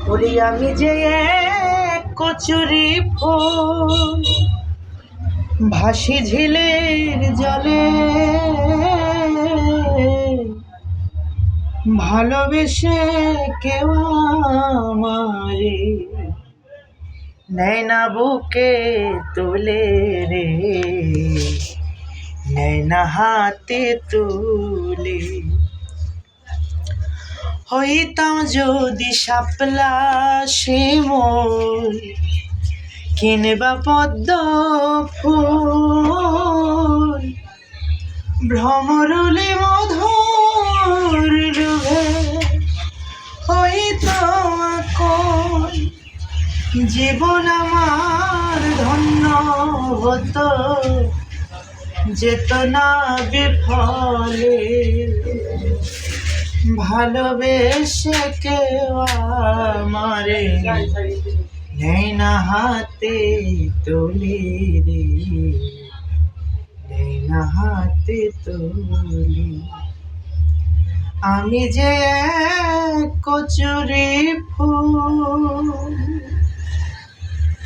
বলি আমি যে এক কচুরি ফুল, ভাসি ঝিলের জলে, ভালোবেসে কেউ আমারে নেয় না বুকে তোলে রে, নেয় না হাতে তুলে। হইতাম যদি শাপলা শিমুল, কিংবা পদ্ম ফুল, ভ্রমরুলি মধুর রূপে হইতাম আকুল। জীবন আমার ধন্য হতো, যেত না বিফলে, ভালোবেসে কেউ আমারে নেয় না হাতে তুলে রে, নেয় না হাতে তুলে। আমি যে এক কচুরি ফুল।